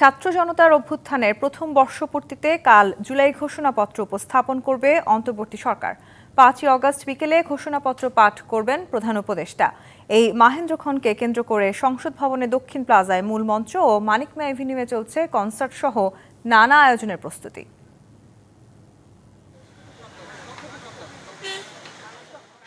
ছাত্র জনতার অভ্যুত্থানের প্রথম বর্ষপূর্তিতে কাল জুলাই ঘোষণাপত্র উপস্থাপন করবে অন্তর্বর্তী সরকার। ৫ই অগস্ট বিকেলে ঘোষণাপত্র পাঠ করবেন প্রধান উপদেষ্টা। এই মাহেন্দ্রক্ষণকে কেন্দ্র করে সংসদ ভবনের দক্ষিণ প্লাজায় মূল মঞ্চ ও মানিক মিয়া এভিনিউয়ে চলছে কনসার্ট সহ নানা আয়োজনের প্রস্তুতি।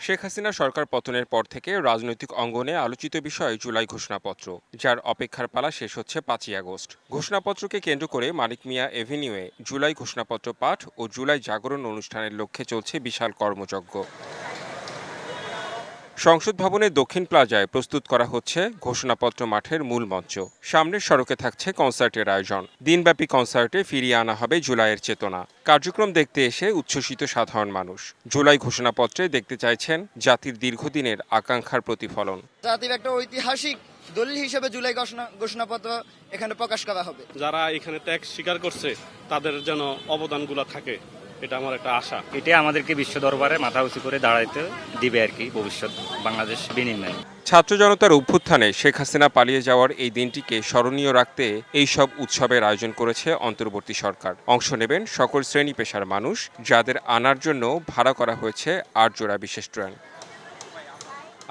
শেখ হাসিনা সরকার পতনের পর থেকে রাজনৈতিক অঙ্গনে আলোচিত বিষয় জুলাই ঘোষণাপত্র, যার অপেক্ষার পালা শেষ হচ্ছে ৫ই আগস্ট। ঘোষণাপত্রকে কেন্দ্র করে মানিক মিয়া এভিনিউয়ে জুলাই ঘোষণাপত্র পাঠ ও জুলাই জাগরণ অনুষ্ঠানের লক্ষ্যে চলছে বিশাল কর্মযজ্ঞ। সংসদ ভবনের দক্ষিণ প্লাজায় প্রস্তুত করা হচ্ছে ঘোষণাপত্র মাঠের মূল মঞ্চ। সামনের সড়কে থাকছে কনসার্টের আয়োজন। দিনব্যাপী কনসার্টে ফিরিয়ে আনা হবে জুলাইয়ের চেতনা। কার্যক্রম দেখতে এসে উচ্ছ্বসিত সাধারণ মানুষ। জুলাই ঘোষণাপত্রে দেখতে চাইছেন জাতির দীর্ঘদিনের আকাঙ্ক্ষার প্রতিফলন। জাতির একটা ঐতিহাসিক দলিল হিসেবে জুলাই ঘোষণাপত্র এখানে প্রকাশ করা হবে। যারা এখানে ত্যাগ স্বীকার করছে তাদের যেন অবদানগুলো থাকে, এটা আমার একটা আশা। এটা আমাদেরকে বিশ্ব দরবারে মাথা উঁচু করে দাঁড়াইতে দিবে আর কি ভবিষ্যৎ বাংলাদেশ বিনিময়ে। ছাত্র জনতার অভ্যুত্থানে শেখ হাসিনা পালিয়ে যাওয়ার এই দিনটিকে স্মরণীয় রাখতে এই সব উৎসবের আয়োজন করেছে অন্তর্বর্তী সরকার। অংশ নেবেন সকল শ্রেণী পেশার মানুষ, যাদের আনার জন্য ভাড়া করা হয়েছে ৮ জোড়া বিশেষ ট্রেন।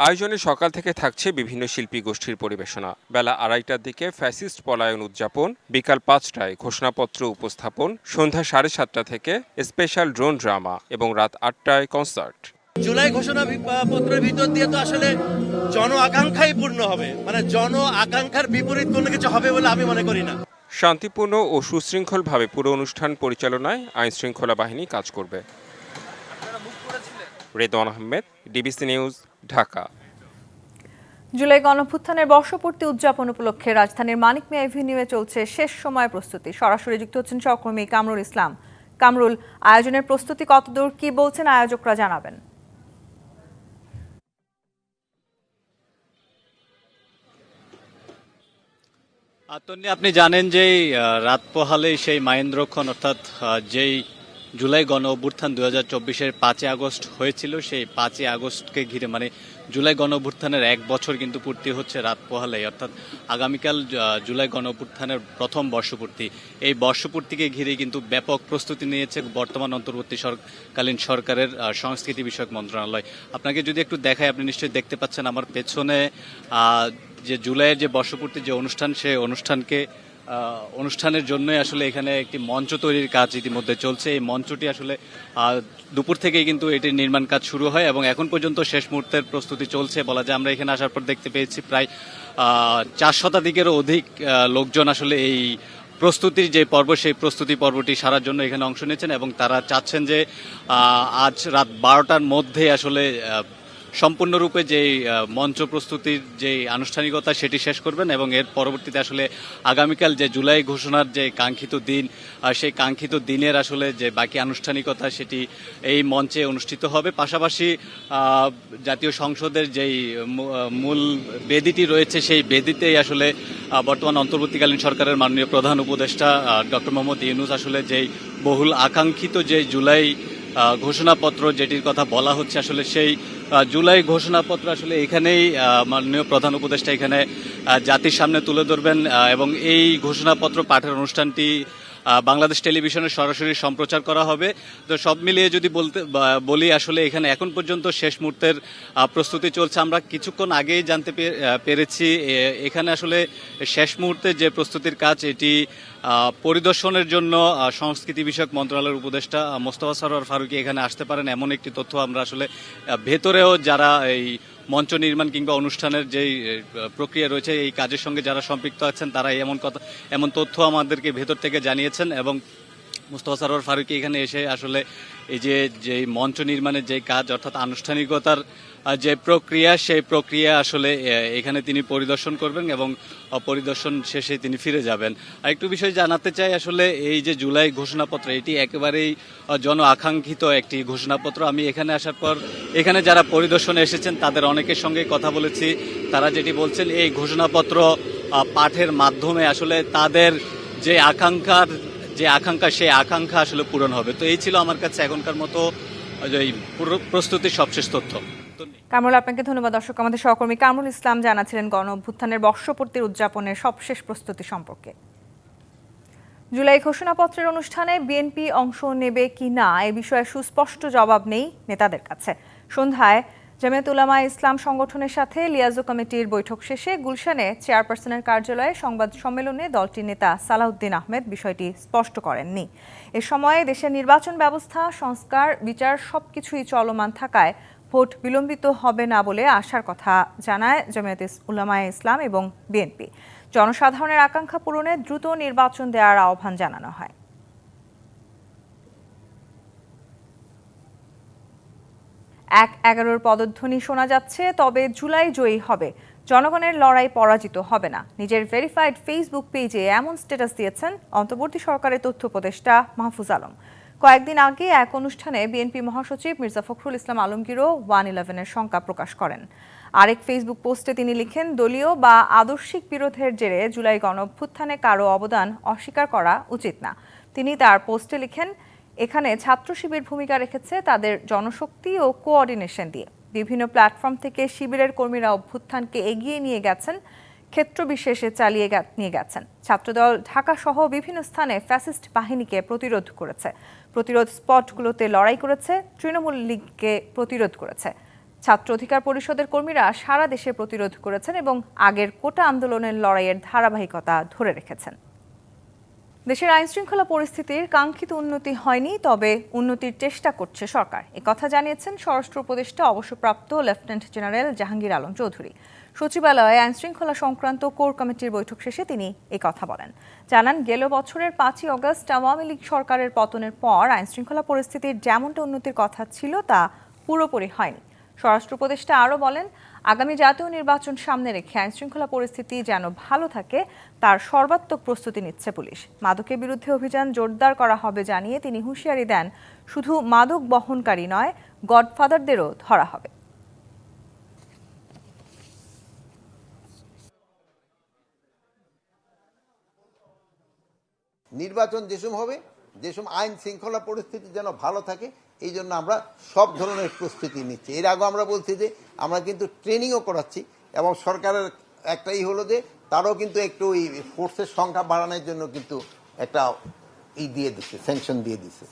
আয়োজনে সকাল থেকে থাকছে বিভিন্ন শিল্পী গোষ্ঠীর পরিবেশনা। বেলা ২:৩০টার দিকে ফ্যাসিস্ট পলায়ন উদযাপন, বিকাল ৫টায় ঘোষণাপত্র উপস্থাপন, সন্ধ্যা ৭:৩০ থেকে স্পেশাল ড্রোন ড্রামা এবং রাত ৮টায় কনসার্ট। জুলাই ঘোষণাপত্রের ভিতর দিয়ে তো আসলে জন আকাঙ্ক্ষাই পূর্ণ হবে, মানে জন আকাঙ্ক্ষার বিপরীত কোনো কিছু হবে বলে আমি মনে করি না। শান্তিপূর্ণ ও সুশৃঙ্খলভাবে পুরো অনুষ্ঠান পরিচালনায় আইন শৃঙ্খলা বাহিনী কাজ করবে। Redwan Ahmed, DBC news, Dhaka. July গণঅভ্যুত্থানের বর্ষপূর্তি উদযাপন উপলক্ষে রাজধানীর মানিক মিয়া এভিনিউয়ে চলছে শেষ সময় প্রস্তুতি। সরাসরি যুক্ত হচ্ছেন সহকর্মী কামরুল ইসলাম। কামরুল, আয়োজনের প্রস্তুতি কতদূর, কি বলছেন আয়োজকরা, জানাবেন। আপনি জানেন যে রাত পোহালেই সেই মাহেন্দ্রক্ষণ অর্থাৎ যেই জুলাই গণ অভ্যুত্থান ২০২৪-এর ৫ই আগস্ট হয়েছিল, সেই ৫ই আগস্টকে ঘিরে মানে জুলাই গণ অভ্যুত্থানের ১ বছর কিন্তু পূর্তি হচ্ছে রাত পোহালেই, অর্থাৎ আগামীকাল জুলাই গণ অভ্যুত্থানের প্রথম বর্ষপূর্তি। এই বর্ষপূর্তিকে ঘিরে কিন্তু ব্যাপক প্রস্তুতি নিয়েছে বর্তমান অন্তর্বর্তীকালীন সরকারের সংস্কৃতি বিষয়ক মন্ত্রণালয়। আপনাকে যদি একটু দেখাই, আপনি নিশ্চয়ই দেখতে পাচ্ছেন আমার পেছনে যে জুলাইয়ের যে বর্ষপূর্তি যে অনুষ্ঠান, সেই অনুষ্ঠানের জন্যই আসলে এখানে একটি মঞ্চ তৈরির কাজ ইতিমধ্যে চলছে। এই মঞ্চটি আসলে দুপুর থেকেই কিন্তু এটির নির্মাণ কাজ শুরু হয় এবং এখন পর্যন্ত শেষ মুহূর্তের প্রস্তুতি চলছে বলা যায়। আমরা এখানে আসার পর দেখতে পেয়েছি প্রায় ৪ শতাধিকেরও অধিক লোকজন আসলে এই প্রস্তুতির যে পর্ব, সেই প্রস্তুতি পর্বটি সারার জন্য এখানে অংশ নিয়েছেন এবং তারা চাচ্ছেন যে আজ রাত ১২টার মধ্যে আসলে সম্পূর্ণরূপে যেই মঞ্চ প্রস্তুতির যে আনুষ্ঠানিকতা সেটি শেষ করবেন এবং এর পরবর্তীতে আসলে আগামীকাল যে জুলাই ঘোষণার যে কাঙ্ক্ষিত দিন, সেই কাঙ্ক্ষিত দিনের আসলে যে বাকি আনুষ্ঠানিকতা সেটি এই মঞ্চে অনুষ্ঠিত হবে। পাশাপাশি জাতীয় সংসদের যেই মূল বেদিটি রয়েছে, সেই বেদিতেই আসলে বর্তমান অন্তর্বর্তীকালীন সরকারের মাননীয় প্রধান উপদেষ্টা ডক্টর মোহাম্মদ ইউনূস আসলে যেই বহুল আকাঙ্ক্ষিত যে জুলাই ঘোষণাপত্র যেটির কথা বলা হচ্ছে, আসলে সেই জুলাই ঘোষণাপত্র আসলে এখানেই মাননীয় প্রধান উপদেষ্টা এখানে জাতির সামনে তুলে ধরবেন এবং এই ঘোষণাপত্র পাঠের অনুষ্ঠানটি বাংলাদেশ টেলিভিশনে সরাসরি সম্প্রচার করা হবে। তো সব মিলিয়ে যদি বলি আসলে এখানে এখন পর্যন্ত শেষ মুহূর্তের প্রস্তুতি চলছে। আমরা কিছুক্ষণ আগেই জানতে পেরেছি এখানে আসলে শেষ মুহূর্তে যে প্রস্তুতির কাজ এটি পরিদর্শনের জন্য সংস্কৃতি বিষয়ক মন্ত্রণালয়ের উপদেষ্টা মোস্তফা সরোয়ার ফারুকী এখানে আসতে পারেন, এমন একটি তথ্য আমরা আসলে ভেতরেও যারা এই মঞ্চ নির্মাণ কিংবা অনুষ্ঠানের যেই প্রক্রিয়া রয়েছে এই কাজের সঙ্গে যারা সম্পৃক্ত আছেন তারা এমন তথ্য আমাদেরকে ভেতর থেকে জানিয়েছেন এবং মোস্তফা সরোয়ার ফারুকী এখানে এসে আসলে এই যে মঞ্চ নির্মাণের যে কাজ অর্থাৎ আনুষ্ঠানিকতার যে প্রক্রিয়া, সেই প্রক্রিয়া আসলে এখানে তিনি পরিদর্শন করবেন এবং পরিদর্শন শেষে তিনি ফিরে যাবেন। আরেকটু বিষয় জানাতে চাই, আসলে এই যে জুলাই ঘোষণাপত্র এটি একেবারেই জন আকাঙ্ক্ষিত একটি ঘোষণাপত্র। আমি এখানে আসার পর এখানে যারা পরিদর্শনে এসেছেন তাদের অনেকের সঙ্গে কথা বলেছি। তারা যেটি বলছেন, এই ঘোষণাপত্র পাঠের মাধ্যমে আসলে তাদের যে আকাঙ্ক্ষা সেই আকাঙ্ক্ষা আসলে পূরণ হবে। তো এই ছিল আমার কাছে এখনকার মতো এই প্রস্তুতির সবশেষ তথ্য। কামরুল, আপনাকে ধন্যবাদ। দর্শক, আমাদের সহকর্মী কামরুল ইসলাম জানাচ্ছিলেন গণ অভ্যুত্থানের বর্ষপূর্তির উদযাপনের সবশেষ প্রস্তুতি সম্পর্কে। জুলাই ঘোষণাপত্রের অনুষ্ঠানে বিএনপি অংশ নেবে কি না এ বিষয়ে সুস্পষ্ট জবাব নেই নেতাদের কাছে। সন্ধ্যায় জামিয়াত উলামায়ে ইসলাম সংগঠনের সাথে লিয়াজো কমিটির বৈঠক শেষে গুলশানে চেয়ারপারসনের কার্যালয়ে সংবাদ সম্মেলনে দলটির নেতা সালাউদ্দিন আহমেদ বিষয়টি স্পষ্ট করেননি। এ সময়ে দেশের নির্বাচন ব্যবস্থা, সংস্কার, বিচার সবকিছুই চলমান থাকায় ভোট বিলম্বিত হবে না বলে আশার কথা জানায় জামিয়াত উলামায়ে ইসলাম এবং বিএনপি। জনসাধারণের আকাঙ্ক্ষা পূরণে দ্রুত নির্বাচন দেওয়ার আহ্বান জানানো হয়। ১-১১ পদধ্বনি শোনা যাচ্ছে, তবে জুলাই জয়ী হবে, জনগণের লড়াই পরাজিত হবে না। নিজের ভেরিফাইড ফেসবুক পেজে এমন স্ট্যাটাস দিয়েছেন অন্তর্বর্তী সরকারের তথ্য উপদেষ্টা মাহফুজ আলম। কয়েকদিন আগে এক অনুষ্ঠানে বিএনপি মহাসচিব মির্জা ফখরুল ইসলাম আলমগীরও 1-11-এর শঙ্কা প্রকাশ করেন। আরেক ফেসবুক পোস্টে তিনি লিখেন, দলীয় বা আদর্শিক বিরোধের জেরে জুলাই গণঅভ্যুত্থানে কারো অবদান অস্বীকার করা উচিত না। তিনি তার পোস্টে লিখেন, এখানে ছাত্র শিবির ভূমিকা রেখেছে তাদের জনশক্তি ও কোঅর্ডিনেশন দিয়ে। বিভিন্ন প্ল্যাটফর্ম থেকে শিবিরের কর্মীরা অভ্যুত্থানকে এগিয়ে নিয়ে গেছেন, ক্ষেত্র বিশেষে চালিয়ে নিয়ে গেছেন। ছাত্রদল ঢাকা সহ বিভিন্ন স্থানে ফ্যাসিস্ট বাহিনীকে প্রতিরোধ করেছে, প্রতিরোধ স্পটগুলোতে লড়াই করেছে, তৃণমূল লীগকে প্রতিরোধ করেছে। ছাত্র অধিকার পরিষদের কর্মীরা সারা দেশে প্রতিরোধ করেছেন এবং আগের কোটা আন্দোলনের লড়াইয়ের ধারাবাহিকতা ধরে রেখেছেন। দেশের আইনশৃঙ্খলা পরিস্থিতির কাঙ্ক্ষিত উন্নতি হয়নি, তবে উন্নতির চেষ্টা করছে সরকার। একথা জানিয়েছেন স্বরাষ্ট্র উপদেষ্টা অবসরপ্রাপ্ত লেফটেন্যান্ট জেনারেল জাহাঙ্গীর আলম চৌধুরী। সচিবালয়ে আইনশৃঙ্খলা সংক্রান্ত কোর কমিটির বৈঠক শেষে তিনি কথা বলেন। জানান, গেল বছরের 5ই অগস্ট আওয়ামী লীগ সরকারের পতনের পর আইনশৃঙ্খলা পরিস্থিতির যেমনটা উন্নতির কথা ছিল তা পুরোপুরি হয়নি। স্বরাষ্ট্র উপদেষ্টা আরও বলেন, আগামী জাতীয় নির্বাচন সামনে রেখে আইনশৃঙ্খলা পরিস্থিতি যেন ভালো থাকে তার সর্বাত্মক প্রস্তুতি নিচ্ছে পুলিশ। মাদকের বিরুদ্ধে অভিযান জোরদার করা হবে জানিয়ে তিনি হুঁশিয়ারি দেন, শুধু মাদক বহনকারী নয়, গডফাদারদেরও ধরা হবে। নির্বাচন যেসব হবে, যেসব আইন শৃঙ্খলা পরিস্থিতি যেন ভালো থাকে, এই জন্য আমরা সব ধরনের প্রস্তুতি নিচ্ছি। এর আগে আমরা বলছি যে আমরা কিন্তু ট্রেনিংও করাচ্ছি এবং সরকারের একটাই হলো যে তারও কিন্তু একটু ওই ফোর্সের সংখ্যা বাড়ানোর জন্য কিন্তু একটা দিয়ে দিচ্ছে, স্যাংশন দিয়ে দিচ্ছে।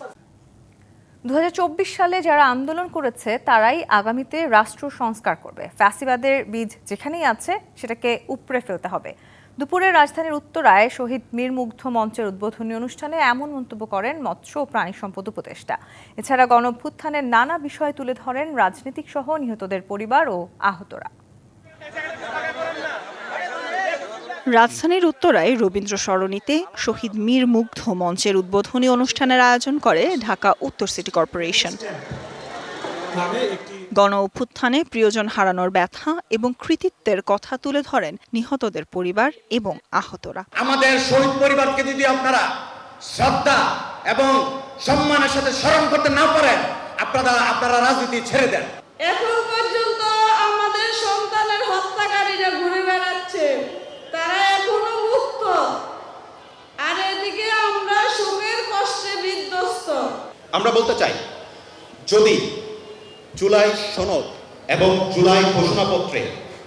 2024 সালে যারা আন্দোলন করেছে তারাই আগামীতে রাষ্ট্র সংস্কার করবে। ফ্যাসিবাদের বীজ যেখানেই আছে সেটাকে উপড়ে ফেলতে হবে। দুপুরে রাজধানীর উত্তরায় শহীদ মীর মুগ্ধ মঞ্চের উদ্বোধনী অনুষ্ঠানে এমন মন্তব্য করেন মৎস্য ও প্রাণী সম্পদ উপদেষ্টা। এছাড়া গণঅভ্যুত্থানের নানা বিষয় তুলে ধরেন রাজনীতিক সহ নিহতদের পরিবার ও আহতরা। রাজধানীর উত্তরায় রবীন্দ্র সরণিতে শহীদ মীর মুগ্ধ মঞ্চের উদ্বোধনী অনুষ্ঠানের আয়োজন করে ঢাকা উত্তর সিটি কর্পোরেশন। গণ অভ্যুত্থানে প্রিয়জন হারানোর ব্যথা এবং কৃতিত্বের কথা তুলে ধরেন নিহতদের পরিবার এবং আহতরা। আমাদের শহীদ পরিবারকে যদি আপনারা শ্রদ্ধা এবং সম্মানের সাথে স্মরণ করতে না পারেন, আপনারা রাজনীতি ছেড়ে দেন। এখন পর্যন্ত আমাদের সন্তানের হত্যাকারীরা ঘুরে বেড়াচ্ছে, তারা এখনো মুক্ত, আর এদিকে আমরা শোকের কষ্টে বিধ্বস্ত। আমরা বলতে চাই, যদি জুলাই সনদ এবং জুলাই ঘোষণাপত্রে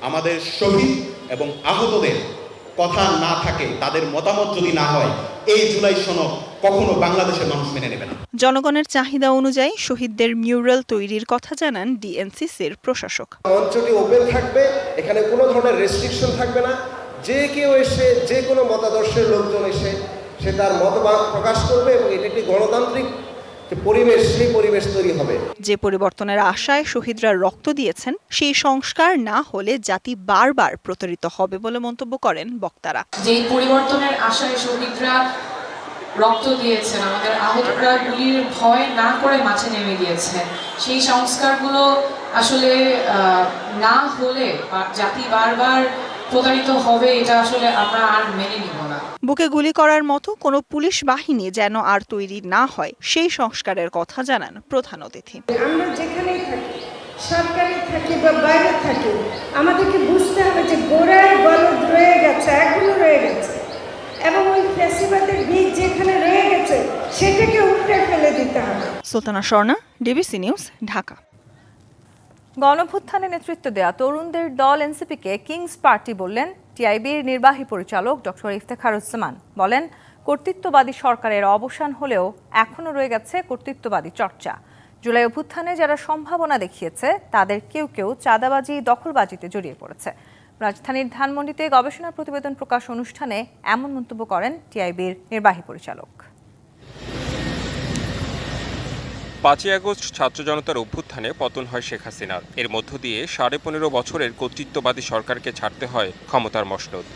আমাদের শহীদ এবং আহতদের কথা না থাকে, তাদের মতামত যদি না হয়, এই জুলাই সনদ কখনো বাংলাদেশের মানুষ মেনে নেবে না। জনগণের চাহিদা অনুযায়ী শহীদদের মিউরাল তৈরির কথা জানান ডিএনসিসির প্রশাসক। মঞ্চটি ওপেন থাকবে, এখানে কোনো ধরনের রেস্ট্রিকশন থাকবে না। যে কেউ এসে, যে কোনো মতাদর্শের লোকজন এসে সে তার মতবাদ প্রকাশ করবে এবং এটা একটি গণতান্ত্রিক পরিবেশ, সেই পরিবেশ তৈরি হবে। যে পরিবর্তনের আশায় শহীদরা রক্ত দিয়েছেন, সেই সংস্কার না হলে জাতি বারবার প্রতারিত হবে বলে মন্তব্য করেন বক্তারা। যে পরিবর্তনের আশায় শহীদরা রক্ত দিয়েছেন, আমাদের আহতরা গুলির ভয় না করে মাঠে নেমে গিয়েছেন, সেই সংস্কারগুলো আসলে না হলে জাতি বারবার প্রতারিত হবে, এটা আসলে আমরা আর মেনে নিব না। বুকে গুলি করার মতো কোনো পুলিশ বাহিনী যেন আর তৈরি না হয়, সেই সংস্কারের কথা জানান প্রধান অতিথি। আমরা যেখানেই থাকি, সরকারে থাকি বা বাইরে থাকি, আমাদেরকে বুঝতে হবে যে গোড়ায় বলদ রয়ে গেছে, এখনো রয়ে গেছে, এবং ওই ফ্যাসিবাদের বীজ যেখানে রয়ে গেছে সেটাকে উপড়ে ফেলে দিতে হবে। Sultana Swarna, DBC news, Dhaka. গণঅভ্যুত্থানে নেতৃত্ব দেয়া তরুণদের দল এনসিপিকে কিংস পার্টি বললেন টিআইবির নির্বাহী পরিচালক ডক্টর ইফতেখারুজ্জামান। বলেন, কর্তৃত্ববাদী সরকারের অবসান হলেও এখনও রয়ে গেছে কর্তৃত্ববাদী চর্চা। জুলাই অভ্যুত্থানে যারা সম্ভাবনা দেখিয়েছে তাদের কেউ কেউ চাঁদাবাজি, দখলবাজিতে জড়িয়ে পড়েছে। রাজধানীর ধানমন্ডিতে গবেষণা প্রতিবেদন প্রকাশ অনুষ্ঠানে এমন মন্তব্য করেন টিআইবির নির্বাহী পরিচালক। 5ই আগস্ট ছাত্র জনতার অভ্যুত্থানে পতন হয় শেখ হাসিনার। এর মধ্য দিয়ে 15.5 বছরের কর্তৃত্ববাদী সরকারকে ছাড়তে হয় ক্ষমতার মসনদ।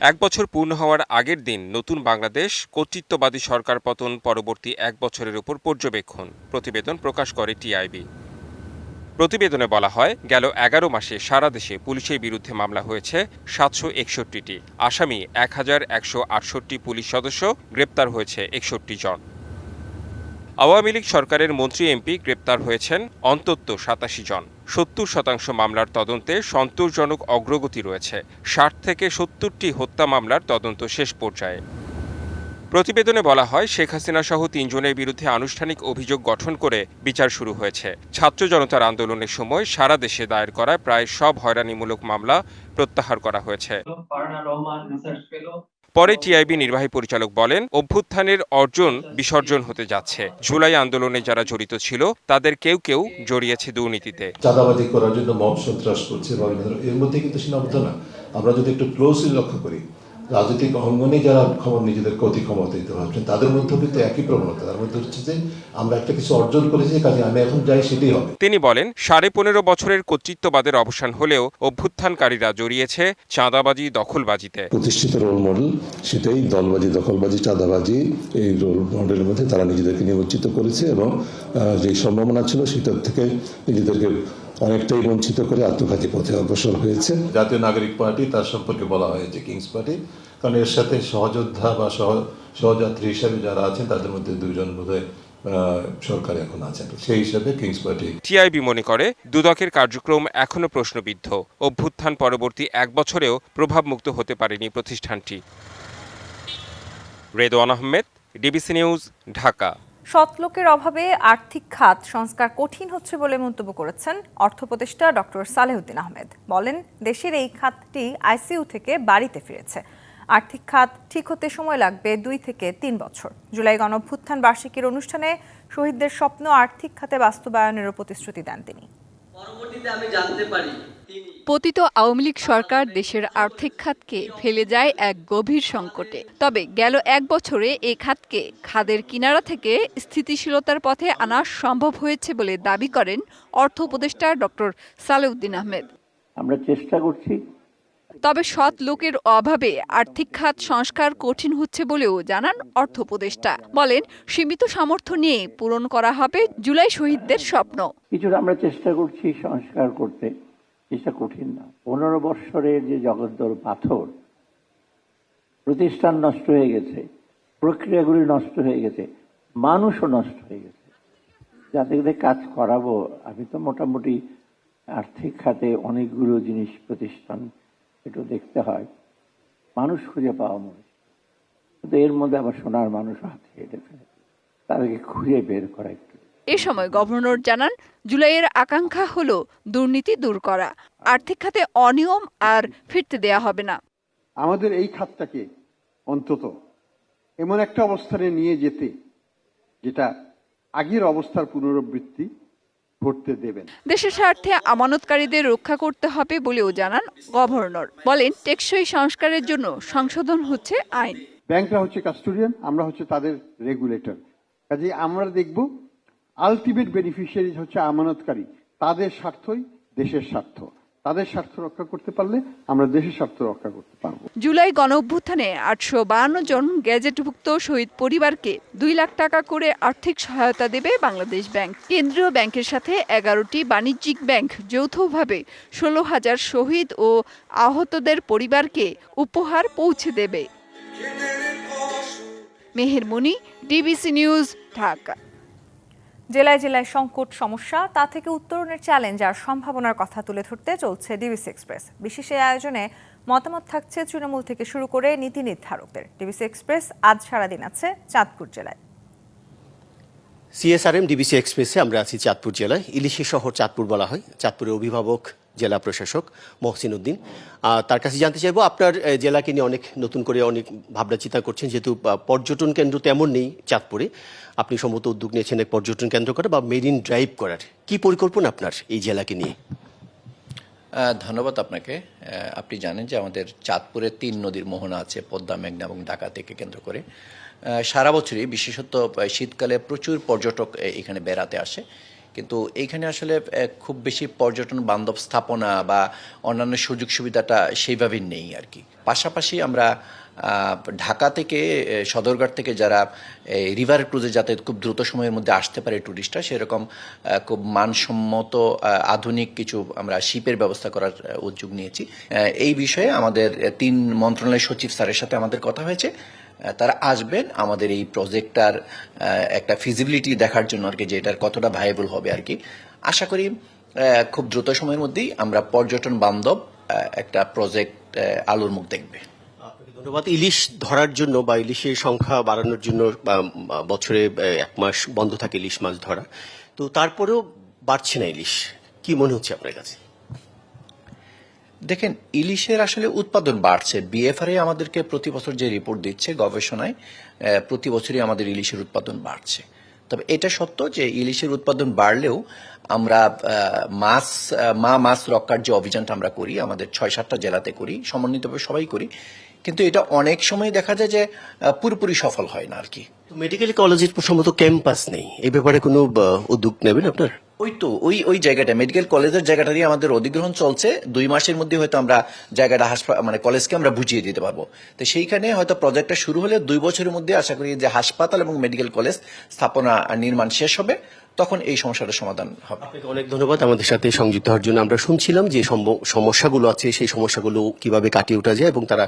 1 বছর পূর্ণ হওয়ার আগের দিন নতুন বাংলাদেশ কর্তৃত্ববাদী সরকার পতন পরবর্তী 1 বছরের উপর পর্যবেক্ষণ প্রতিবেদন প্রকাশ করে টিআইবি। প্রতিবেদনে বলা হয়, গেল 11 মাসে সারা দেশে পুলিশের বিরুদ্ধে মামলা হয়েছে 761টি। আসামি 1168 পুলিশ সদস্য, গ্রেপ্তার হয়েছে 61 জন। আওয়ামী লীগ সরকারের মন্ত্রী এমপি গ্রেপ্তার হয়েছেন অন্তত 87 জন। 70% মামলার তদন্তে সন্তোষজনক অগ্রগতি রয়েছে। 60 থেকে 70টি হত্যা মামলার তদন্ত শেষ পর্যায়ে। প্রতিবেদনে বলা হয়, শেখ হাসিনা সহ 3 জনের বিরুদ্ধে আনুষ্ঠানিক অভিযোগ গঠন করে বিচার শুরু হয়েছে। ছাত্র জনতার আন্দোলনের সময় সারা দেশে দায়ের করা প্রায় সব হয়রানিমূলক মামলা প্রত্যাহার করা হয়েছে। পরে টিআইবি নির্বাহী পরিচালক বলেন, অভ্যুত্থানের অর্জন বিসর্জন হতে যাচ্ছে। জুলাই আন্দোলনে যারা জড়িত ছিল তাদের কেউ কেউ জড়িয়েছে দুর্নীতিতে। চাঁদাবাজি করার জন্য মব সন্ত্রাস করছে, এর মধ্যে কিন্তু সীমাবদ্ধ না। আমরা যদি একটু ক্লোজলি লক্ষ্য করি, রাজনৈতিক অঙ্গনে যারা নিজেদেরকে অতি ক্ষমতায়িত ভাবছেন তাদের মধ্যেও কিন্তু একই প্রবণতা। তার মধ্যে হচ্ছে যে আমরা একটা কিছু অর্জন করেছি, কাজে আমি এখন যাই সেটাই হবে। তিনি বলেন, 15.5 বছরের কর্তৃত্ববাদের অবসান হলেও অভ্যুত্থানকারীরা জড়িয়েছে চাঁদাবাজি, দখলবাজিতে। প্রতিষ্ঠিত রোল মডেল সেটাই দলবাজি, দখলবাজি, চাঁদাবাজি, এই রোল মডেলের মধ্যে তারা নিজেদেরকে নিমজ্জিত করেছে এবং যে সম্ভাবনা ছিল সেটার থেকে নিজেদেরকে অনেকটাই বঞ্চিত করে আত্মঘাতী পথে অগ্রসর হয়েছে। জাতীয় নাগরিক পার্টি, তার সম্পর্কে বলা হয় যে কিংস পার্টি, কারণ এর সাথে সহযোদ্ধা বা সহযাত্রী হিসাবে যারা আছেন তাদের মধ্যে 2 জন বোধহয় সরকার এখন আছেন, সেই হিসাবে কিংস পার্টি। টিআইবি মনে করে, দুদকের কার্যক্রম এখনো প্রশ্নবিদ্ধ। অভ্যুত্থান পরবর্তী 1 বছরেও প্রভাবমুক্ত হতে পারেনি প্রতিষ্ঠানটি। Redwan Ahmed, DBC news, Dhaka. সৎলোকের অভাবে আর্থিক খাত সংস্কার কঠিন হচ্ছে বলে মন্তব্য করেছেন অর্থ উপদেষ্টা ডক্টর সালেহউদ্দিন আহমেদ। বলেন, দেশের এই খাতটি আইসিইউ থেকে বাড়িতে ফিরেছে। আর্থিক খাত ঠিক হতে সময় লাগবে 2 থেকে 3 বছর। জুলাই গণঅভ্যুত্থান বার্ষিকীর অনুষ্ঠানে শহীদদের স্বপ্ন আর্থিক খাতে বাস্তবায়নেরও প্রতিশ্রুতি দেন তিনি। পতিত আওয়ামী লীগ সরকার দেশের আর্থিক খাতকে ফেলে যায় এক গভীর সংকটে। তবে গেল 1 বছরে এই খাতকে খাদের কিনারা থেকে স্থিতিশীলতার পথে আনা সম্ভব হয়েছে বলে দাবি করেন অর্থ উপদেষ্টা ডক্টর সালেহউদ্দিন আহমেদ। আমরা চেষ্টা করছি, তবে সৎ লোকের অভাবে আর্থিক খাত সংস্কার কঠিন হচ্ছে বলেও জানান অর্থ উপদেষ্টা। বলেন, সীমিত সামর্থ্য নিয়ে পূরণ করা হবে জুলাই শহীদদের স্বপ্ন। কিছুটা আমরা চেষ্টা করছি সংস্কার করতে, চেষ্টা কঠিন না। 15 বৎসরের যে জগদ্দল পাথর, প্রতিষ্ঠান নষ্ট হয়ে গেছে, প্রক্রিয়াগুলি নষ্ট হয়ে গেছে, মানুষও নষ্ট হয়ে গেছে। যাদের কাজ করাবো, আমি তো মোটামুটি আর্থিক খাতে অনেকগুলো জিনিস প্রতিষ্ঠান একটু দেখতে হয়, মানুষ খুঁজে পাওয়া মুশকিল। কিন্তু এর মধ্যে আবার সোনার মানুষ হাতে হেঁটে ফেলে, তাদেরকে খুঁজে বের করা একটু। এ সময় গভর্নর জানান, জুলাইয়ের আকাঙ্ক্ষা হলো দুর্নীতি দূর করা, আর্থিক খাতে অনিয়ম আর ফিরতে দেয়া হবে না। আমাদের এই খাতটাকে অন্তত এমন একটা অবস্থানে নিয়ে যেতে যেটা আগের অবস্থার পুনরাবৃত্তি ঘটতে দেবেন। দেশের স্বার্থে আমানতকারীদের রক্ষা করতে হবে বলেও জানান গভর্নর। বলেন, টেকসই সংস্কারের জন্য সংশোধন হচ্ছে আইন। ব্যাংকরা হচ্ছে কাস্টোডিয়ান, আমরা হচ্ছে তাদের রেগুলেটর। কাজে আমরা দেখব আলটিমেট বেনিফিশিয়ারি হচ্ছে আমানতকারী, তাদের স্বার্থই দেশের স্বার্থ। তাদের স্বার্থ রক্ষা করতে পারলে আমরা দেশের স্বার্থ রক্ষা করতে পারবো। জুলাই গণঅভ্যুত্থানে 852 জন গ্যাজেটভুক্ত শহীদ পরিবারকে 2 লাখ টাকা করে আর্থিক সহায়তা দেবে বাংলাদেশ ব্যাংক। কেন্দ্রীয় ব্যাংকের সাথে 11টি বাণিজ্যিক ব্যাংক যৌথভাবে 16,000 শহীদ ও আহতদের পরিবারকে উপহার পৌঁছে দেবে। মেহের মুনি, ডিবিসি নিউজ, ঢাকা। জেলায় জেলায় সংকট সমস্যা, তা থেকে উত্তরণের চ্যালেঞ্জ আর সম্ভাবনার কথা তুলে ধরতে চলছে ডিবিসি এক্সপ্রেস। বিশেষ এই আয়োজনে মতামত থাকছে তৃণমূল থেকে শুরু করে নীতি নির্ধারকদের। ডিবিসি এক্সপ্রেস আজ সারাদিন আছে চাঁদপুর জেলায়। সিএসআরএম ডিবিসি এক্সপ্রেসে আমরা আছি চাঁদপুর জেলায়। ইলিশি শহর চাঁদপুর বলা হয়। চাঁদপুরের অভিভাবক জেলা প্রশাসক মহসিন উদ্দিন। তার কাছে জানতে চাইবো, আপনার জেলাকে নিয়ে অনেক নতুন করে অনেক ভাবনা চিন্তা করছেন, যেহেতু পর্যটন কেন্দ্র তেমন নেই চাঁদপুরে, আপনি সম্ভবত উদ্যোগ নিয়েছেন এক পর্যটন কেন্দ্র করা বা মেরিন ড্রাইভ করার, কি পরিকল্পনা আপনার এই জেলাকে নিয়ে? ধন্যবাদ আপনাকে। আপনি জানেন যে আমাদের চাঁদপুরে 3 নদীর মোহনা আছে, পদ্মা, মেঘনা এবং ডাকাতিকে কেন্দ্র করে। সারা বছরই বিশেষত শীতকালে প্রচুর পর্যটক এখানে বেড়াতে আসে, কিন্তু এইখানে আসলে খুব বেশি পর্যটন বান্ধব স্থাপনা বা অন্যান্য সুযোগ সুবিধাটা সেইভাবেই নেই আর কি। পাশাপাশি আমরা ঢাকা থেকে সদরঘাট থেকে যারা রিভার ক্রুজে যাতে খুব দ্রুত সময়ের মধ্যে আসতে পারে ট্যুরিস্টরা, সেরকম খুব মানসম্মত আধুনিক কিছু আমরা শিপের ব্যবস্থা করার উদ্যোগ নিয়েছি। এই বিষয়ে আমাদের 3 মন্ত্রণালয়ের সচিব স্যারের সাথে আমাদের কথা হয়েছে, তারা আসবেন আমাদের এই প্রজেক্টটার একটা ফিজিবিলিটি দেখার জন্য আর কি, যে এটার কতটা ভাইয়েবল হবে আর কি। আশা করি খুব দ্রুত সময়ের মধ্যেই আমরা পর্যটন বান্ধব একটা প্রজেক্ট আলোর মুখ দেখবে। ধন্যবাদ। ইলিশ ধরার জন্য বা ইলিশের সংখ্যা বাড়ানোর জন্য বছরে 1 মাস বন্ধ থাকে ইলিশ মাছ ধরা, তো তারপরেও বাড়ছে না ইলিশ, কি মনে হচ্ছে আপনার কাছে? দেখেন, ইলিশের আসলে উৎপাদন বাড়ছে। বিএফআরএ আমাদেরকে প্রতি বছর যে রিপোর্ট দিচ্ছে গবেষণায়, প্রতি বছরই আমাদের ইলিশের উৎপাদন বাড়ছে। তবে এটা সত্য যে ইলিশের উৎপাদন বাড়লেও আমরা মাছ রক্ষার যে অভিযানটা আমরা করি, আমাদের 6-7টা জেলাতে করি, সমন্বিতভাবে সবাই করি, কিন্তু এটা অনেক সময় দেখা যায় যে পুরোপুরি সফল হয় না আর কি। মেডিকেল কলেজের সম্ভবত ক্যাম্পাস নেই, এই ব্যাপারে কোনো উদ্যোগ নেবেন আপনার? ওই জায়গাটা মেডিকেল কলেজের জায়গাটা দিয়ে আমাদের অধিগ্রহণ চলছে। 2 মাসের মধ্যে হয়তো আমরা জায়গাটা কলেজকে আমরা বুঝিয়ে দিতে পারবো। তো সেইখানে হয়তো প্রজেক্টটা শুরু হলে 2 বছরের মধ্যে আশা করি যে হাসপাতাল এবং মেডিকেল কলেজ স্থাপনা নির্মাণ শেষ হবে, তখন এই সমস্যাটার সমাধান হবে। আপনাকে অনেক ধন্যবাদ আমাদের সাথে সংযুক্ত হওয়ার জন্য। আমরা শুনছিলাম যে সমস্যাগুলো আছে, সেই সমস্যাগুলো কিভাবে কাটিয়ে ওঠা যায় এবং তারা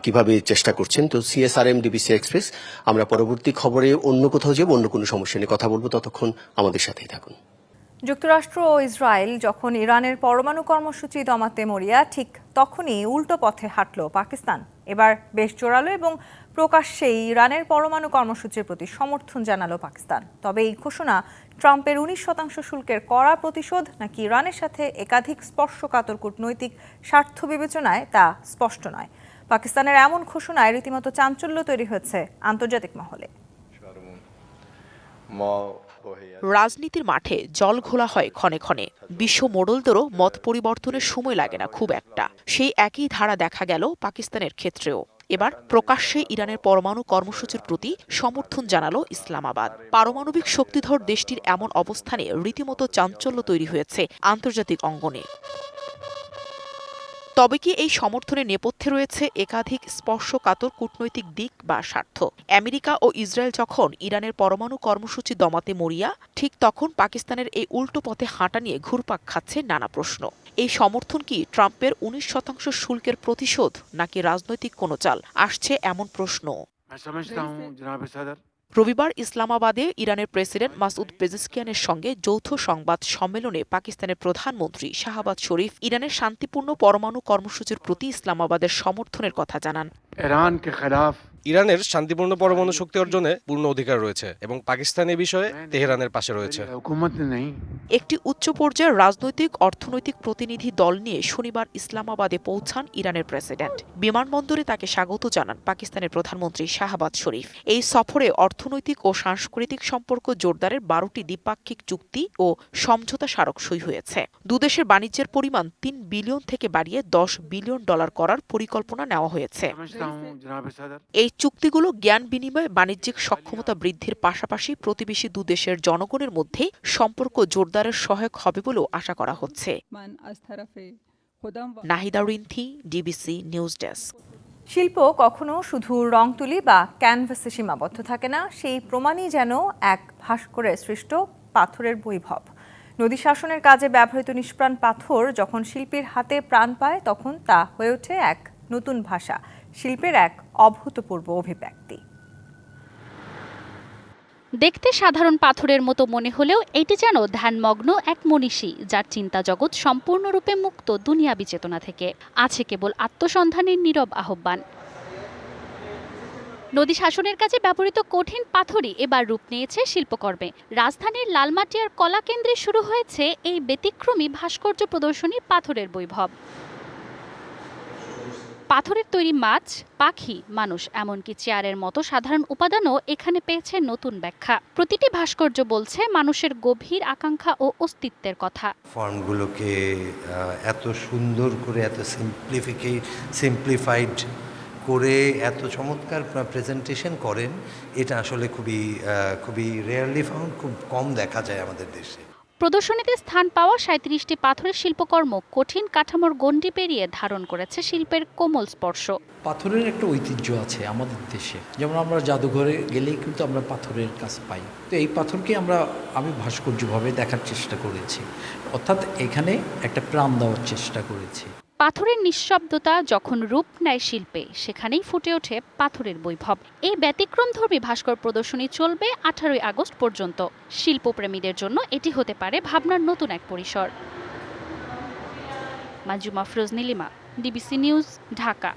কিভাবে চেষ্টা করছেন। তো CSRM ডিবিসি এক্সপ্রেস, আমরা পরবর্তী খবরে অন্য কোথাও যাব, অন্য কোনো সমস্যা নিয়ে কথা বলবো, ততক্ষণ আমাদের সাথেই থাকুন। যুক্তরাষ্ট্র ও ইসরায়েল যখন ইরানের পরমাণু কর্মসূচি দমাতে মরিয়া, ঠিক তখনই উল্টো পথে হাঁটল পাকিস্তান। এবার বেশ জোরালো এবং প্রকাশ্যেই ইরানের পরমাণু কর্মসূচির প্রতি সমর্থন জানালো পাকিস্তান। তবে এই ঘোষণা ট্রাম্পের 19% শুল্কের কড়া প্রতিশোধ নাকি ইরানের সাথে একাধিক স্পর্শকাতর কূটনৈতিক স্বার্থ বিবেচনায় তা স্পষ্ট নয়। পাকিস্তানের এমন ঘোষণায় রীতিমতো চাঞ্চল্য তৈরি হয়েছে আন্তর্জাতিক মহলে। রাজনীতির মাঠে জল ঘোলা হয় ক্ষণে ক্ষণে। বিশ্ব মোড়লদেরও মত পরিবর্তনের সময় লাগে না খুব একটা। সেই একই ধারা দেখা গেল পাকিস্তানের ক্ষেত্রেও। এবার প্রকাশ্যে ইরানের পরমাণু কর্মসূচির প্রতি সমর্থন জানালো ইসলামাবাদ। পারমাণবিক শক্তিধর দেশটির এমন অবস্থানে রীতিমতো চাঞ্চল্য তৈরি হয়েছে আন্তর্জাতিক অঙ্গনে। তবে কি এই সমর্থনের নেপথ্যে রয়েছে একাধিক স্পর্শকাতর কূটনৈতিক দিক বা স্বার্থ? আমেরিকা ও ইসরায়েল যখন ইরানের পরমাণু কর্মসূচি দমাতে মরিয়া, ঠিক তখন পাকিস্তানের এই উল্টো পথে হাঁটা নিয়ে ঘুরপাক খাচ্ছে নানা প্রশ্ন। এই সমর্থন কি ট্রাম্পের 19% শুল্কের প্রতিশোধ নাকি রাজনৈতিক কোনো চাল? আসছে এমন প্রশ্ন। রবিবার ইসলামাবাদে ইরানের প্রেসিডেন্ট মাসুদ পেজেশকিয়ানের সঙ্গে যৌথ সংবাদ সম্মেলনে পাকিস্তানের প্রধানমন্ত্রী শাহবাজ শরীফ ইরানের শান্তিপূর্ণ পরমাণু কর্মসূচির প্রতি ইসলামাবাদের সমর্থনের কথা জানান। ইরানের শান্তিপূর্ণ পরমাণু শক্তি অর্জনে পূর্ণ অধিকার রয়েছে এবং পাকিস্তান এ বিষয়ে তেহরানের পাশে রয়েছে। একটি উচ্চ পর্যায়ের রাজনৈতিক অর্থনৈতিক প্রতিনিধি দল নিয়ে শনিবার ইসলামাবাদে পৌঁছান ইরানের প্রেসিডেন্ট। বিমানবন্দরে তাকে স্বাগত জানান পাকিস্তানের প্রধানমন্ত্রী শাহবাজ শরীফ। এই সফরে অর্থনৈতিক ও সাংস্কৃতিক সম্পর্ক জোরদারের 12টি দ্বিপাক্ষিক চুক্তি ও সমঝোতা স্মারক সই হয়েছে। দুদেশের বাণিজ্যের পরিমাণ $3 বিলিয়ন থেকে বাড়িয়ে $10 বিলিয়ন করার পরিকল্পনা নেওয়া হয়েছে। এই চুক্তিগুলো জ্ঞান বিনিময়, বাণিজ্যিক সক্ষমতা বৃদ্ধির পাশাপাশি প্রতিবেশী দুদেশের জনগণের মধ্যে সম্পর্ক জোরদারের সহায়ক হবে বলেও আশা করা হচ্ছে। Nahida Rinthi, DBC news desk. শিল্প কখনো শুধু রং তুলি বা ক্যানভাসে সীমাবদ্ধ থাকে না, সেই প্রমাণই যেন এক ভাস্করের সৃষ্ট পাথরের বৈভব। নদী শাসনের কাজে ব্যবহৃত নিষ্প্রাণ পাথর যখন শিল্পীর হাতে প্রাণ পায়, তখন তা হয়ে ওঠে এক নতুন ভাষা, শিল্পের এক অভূতপূর্ব অভিব্যক্তি। দেখতে সাধারণ পাথরের মতো মনে হলেও এটি যেন ধ্যানমগ্ন এক মনীষী, যার চিন্তা জগৎ সম্পূর্ণরূপে মুক্ত দুনিয়াবি চেতনা থেকে। আছে কেবল আত্মসন্ধানের নীরব আহ্বান। নদী শাসনের কাজে ব্যবহৃত কঠিন পাথরই এবার রূপ নিয়েছে শিল্পকর্মে। রাজধানীর লালমাটিয়ার কলা কেন্দ্রে শুরু হয়েছে এই ব্যতিক্রমী ভাস্কর্য প্রদর্শনী পাথরের বৈভব। পাথরের তৈরি মাছ, পাখি, মানুষ, এমনকি চেয়ারের মতো সাধারণ উপাদানও এখানে পেয়েছে নতুন ব্যাখ্যা। প্রতিটি ভাস্কর্য বলছে মানুষের গভীর আকাঙ্ক্ষা ও অস্তিত্বের কথা। ফর্মগুলোকে এত সুন্দর করে, এত সিম্পলিফাইড করে এত চমৎকার প্রেজেন্টেশন করেন, এটা আসলে খুবই রেয়ারলি ফাউন্ড, খুব কম দেখা যায় আমাদের দেশে। প্রদর্শনীতে স্থান পাওয়া ৩৭টি পাথরের শিল্পকর্ম কঠিন কাঠামোর গণ্ডি পেরিয়ে ধারণ করেছে শিল্পের কোমল স্পর্শ। পাথরের একটা ঐতিহ্য আছে আমাদের দেশে, যেমন আমরা জাদুঘরে গেলেই কিন্তু আমরা পাথরের কাজ পাই। তো এই পাথরকে আমি ভাস্কর্যভাবে দেখার চেষ্টা করেছি, অর্থাৎ এখানে একটা প্রাণ দেওয়ার চেষ্টা করেছি। পাথরের নিঃশব্দতা যখন রূপ নেয় শিল্পে, সেখানেই ফুটে ওঠে পাথরের বৈভব। এই ব্যতিক্রমধর্মী ভাস্কর প্রদর্শনী চলবে 18 আগস্ট পর্যন্ত। শিল্পপ্রেমীদের জন্য এটি হতে পারে ভাবনার নতুন এক পরিসর। Majuma Firoz Nilima, DBC news, Dhaka.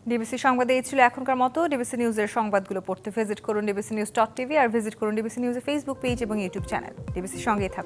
DBC সংবাদে এই ছিল এখনকার মতো। ডিবিসি নিউজের সংবাদগুলো পড়তে ভিজিট করুন dbcnews.tv আর ভিজিট করুন ডিবিসি নিউজের ফেসবুক পেজ এবং ইউটিউব চ্যানেল। ডিবিসির সঙ্গেই থাকুন।